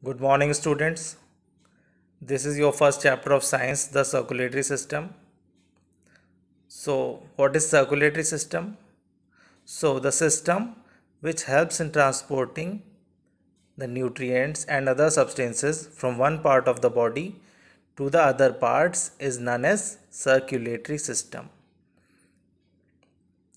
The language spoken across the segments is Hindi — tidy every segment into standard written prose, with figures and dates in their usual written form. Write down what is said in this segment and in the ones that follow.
Good morning, students. This is your first chapter of science, the circulatory system. So, what is circulatory system? So, the system which helps in transporting the nutrients and other substances from one part of the body to the other parts is known as circulatory system.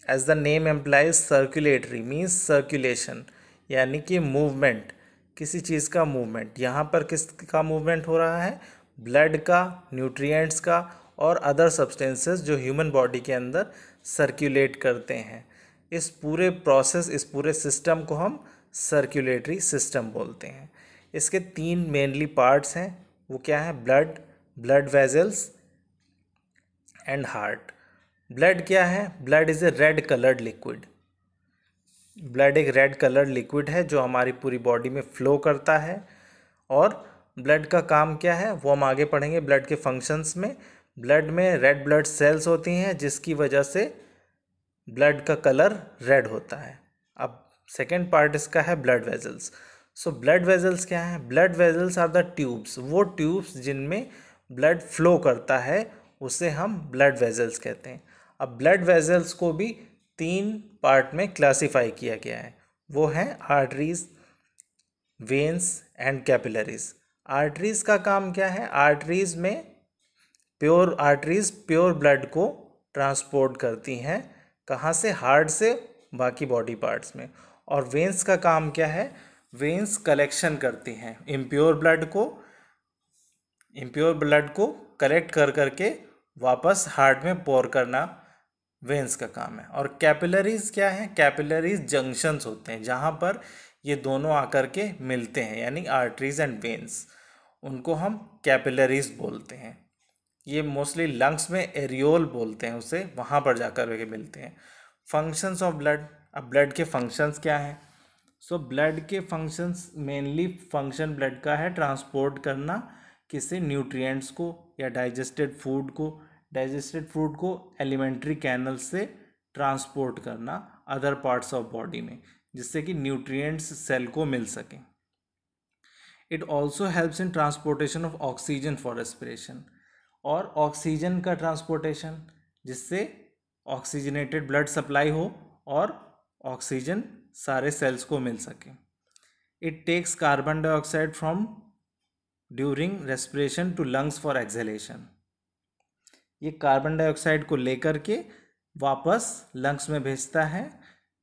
As the name implies, circulatory means circulation, यानी कि मूवमेंट, किसी चीज़ का मूवमेंट. यहाँ पर किस का मूवमेंट हो रहा है? ब्लड का, न्यूट्रिएंट्स का और अदर सब्सटेंसेस जो ह्यूमन बॉडी के अंदर सर्कुलेट करते हैं. इस पूरे प्रोसेस, इस पूरे सिस्टम को हम सर्कुलेटरी सिस्टम बोलते हैं. इसके तीन मेनली पार्ट्स हैं. वो क्या है? Blood, blood vessels and heart. Blood क्या है? Blood is a red coloured liquid. Blood एक रेड कलर्ड लिक्विड है जो हमारी पूरी बॉडी में फ्लो करता है. और ब्लड का काम क्या है वो हम आगे पढ़ेंगे ब्लड के फंक्शंस में. ब्लड में रेड ब्लड सेल्स होती हैं जिसकी वजह से ब्लड का कलर रेड होता है. अब सेकेंड पार्ट इसका है blood vessels. So blood vessels क्या है? Blood vessels are the tubes. वो ट्यूब्स जिनमें ब्लड फ्लो करता है उसे हम ब्लड वेजल्स कहते हैं. अब ब्लड वेजल्स को भी तीन पार्ट में क्लासिफाई किया गया है. वो हैं arteries, veins and capillaries. Arteries का काम क्या है? आर्टरीज में प्योर ब्लड को ट्रांसपोर्ट करती हैं. कहाँ से? हार्ट से बाकी बॉडी पार्ट्स में. और वेन्स का काम क्या है? वेन्स कलेक्शन करती हैं इम्प्योर ब्लड को कलेक्ट कर करके वापस हार्ट में पोर करना वेन्स का काम है. और कैपिलरीज क्या है? कैपिलरीज जंक्शंस होते हैं जहाँ पर ये दोनों आकर के मिलते हैं, यानी आर्टरीज एंड वेन्स. उनको हम कैपिलरीज बोलते हैं. ये मोस्टली लंग्स में एरियोल बोलते हैं उसे, वहाँ पर जाकर के मिलते हैं. Functions of blood. अब ब्लड के फंक्शंस क्या हैं? सो ब्लड के फंक्शंस, मेनली फंक्शन ब्लड का है ट्रांसपोर्ट करना किसी न्यूट्रिएंट्स को या डाइजेस्टेड फूड को एलिमेंट्री कैनल से ट्रांसपोर्ट करना अदर पार्ट्स ऑफ बॉडी में, जिससे कि न्यूट्रिएंट्स सेल को मिल सकें. It also helps in transportation of oxygen for respiration. और ऑक्सीजन का ट्रांसपोर्टेशन, जिससे ऑक्सीजनेटेड ब्लड सप्लाई हो और ऑक्सीजन सारे सेल्स को मिल सके. It takes carbon dioxide from during respiration to lungs for exhalation. ये कार्बन डाइऑक्साइड को लेकर के वापस लंग्स में भेजता है,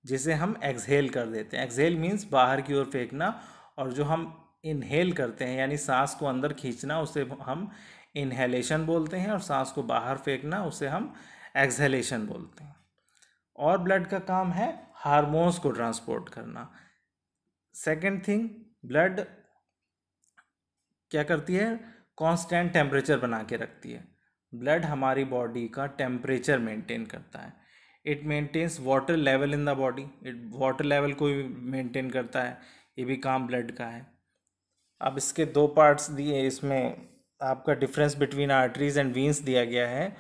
जिसे हम एक्सहेल कर देते हैं. एक्सहेल मीन्स बाहर की ओर फेंकना, और जो हम इनहेल करते हैं यानी सांस को अंदर खींचना उसे हम इनहेलेशन बोलते हैं, और सांस को बाहर फेंकना उसे हम एक्सहेलेशन बोलते हैं. और ब्लड का काम है हार्मोन्स को ट्रांसपोर्ट करना. सेकेंड थिंग, ब्लड क्या करती है? कांस्टेंट टेम्परेचर बना के रखती है. ब्लड हमारी बॉडी का टेम्परेचर मेंटेन करता है. It maintains water level in the body. Water level को भी मेंटेन करता है. ये भी काम ब्लड का है. अब इसके दो पार्ट्स दिए, इसमें आपका difference between arteries and veins दिया गया है.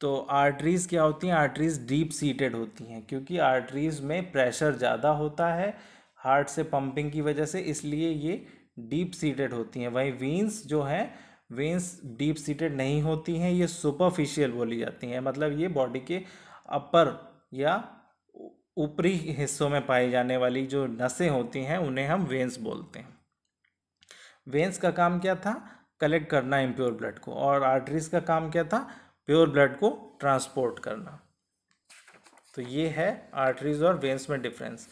तो आर्टरीज क्या होती हैं? आर्टरीज डीप सीटेड होती हैं, क्योंकि आर्टरीज में प्रेशर ज़्यादा होता है हार्ट से पंपिंग की वजह से, इसलिए ये डीप सीटेड होती हैं. वहीं वीन्स जो हैं, वेन्स डीप सीटेड नहीं होती हैं, ये सुपरफिशियल बोली जाती हैं. मतलब ये बॉडी के अपर या ऊपरी हिस्सों में पाई जाने वाली जो नसें होती हैं उन्हें हम वेन्स बोलते हैं. वेन्स का काम क्या था? कलेक्ट करना इम्प्योर ब्लड को. और आर्टरीज का काम क्या था? प्योर ब्लड को ट्रांसपोर्ट करना. तो ये है आर्टरीज और वेन्स में difference.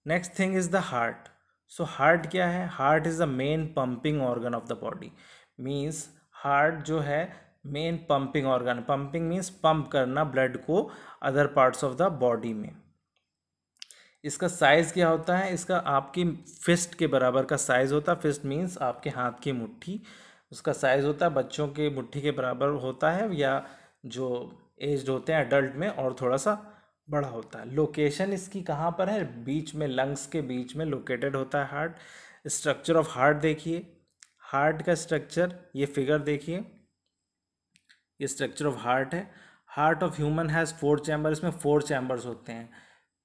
Next thing is the heart. So heart क्या है? Heart is the main pumping organ of the body. Means heart जो है main pumping organ. Pumping means pump करना ब्लड को other parts of the body में. इसका साइज़ क्या होता है? इसका आपकी फिस्ट के बराबर का साइज़ होता है. फिस्ट मीन्स आपके हाथ की मुट्ठी. उसका साइज़ होता है बच्चों के मुट्ठी के बराबर होता है, या जो एज्ड होते हैं अडल्ट में और थोड़ा सा बड़ा होता है. लोकेशन इसकी कहाँ पर है? बीच में, लंग्स के बीच में लोकेटेड होता है हार्ट. स्ट्रक्चर ऑफ हार्ट देखिए. हार्ट का स्ट्रक्चर, ये फिगर देखिए, ये स्ट्रक्चर ऑफ हार्ट है. Heart of human has 4 chamber. इसमें 4 चैम्बर्स होते हैं.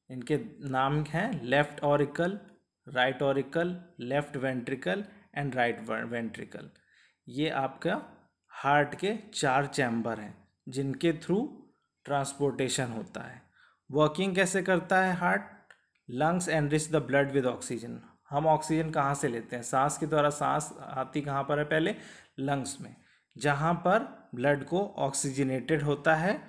इनके नाम हैं left auricle, right auricle, left ventricle and right ventricle. ये आपका हार्ट के 4 चैम्बर हैं जिनके थ्रू ट्रांसपोर्टेशन होता है। वर्किंग कैसे करता है heart? Lungs enrich the blood with oxygen. हम ऑक्सीजन कहाँ से लेते हैं? सांस के द्वारा। सांस आती कहाँ पर है? पहले लंग्स में, जहाँ पर ब्लड को ऑक्सीजनेटेड होता है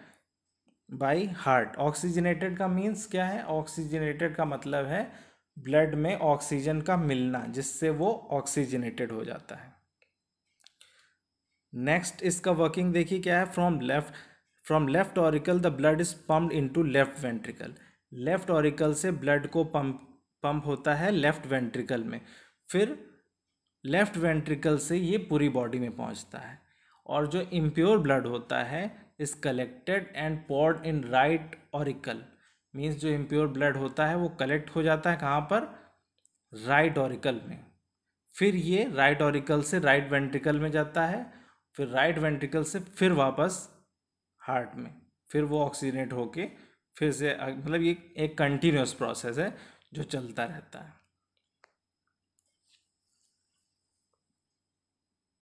बाय हार्ट। ऑक्सीजनेटेड का मीन्स क्या है? ऑक्सीजनेटेड का मतलब है ब्लड में ऑक्सीजन का मिलना, जिससे वो ऑक्सीजनेटेड हो जाता है। नेक्स्ट इसका वर्किंग देखिए क्या है। From left auricle the blood is pumped into left ventricle. Left auricle से ब्लड को पंप होता है लेफ्ट वेंट्रिकल में, फिर लेफ्ट वेंट्रिकल से ये पूरी बॉडी में पहुंचता है। और जो इम्प्योर ब्लड होता है is collected and poured in right auricle. Means जो इम्प्योर ब्लड होता है वो कलेक्ट हो जाता है कहाँ पर? राइट ऑरिकल में। फिर ये राइट ऑरिकल से राइट वेंट्रिकल में जाता है, फिर राइट वेंट्रिकल से फिर वापस हार्ट में, फिर वो ऑक्सीजनेट होके फिर से मतलब ये एक कंटिन्यूस प्रोसेस है जो चलता रहता है।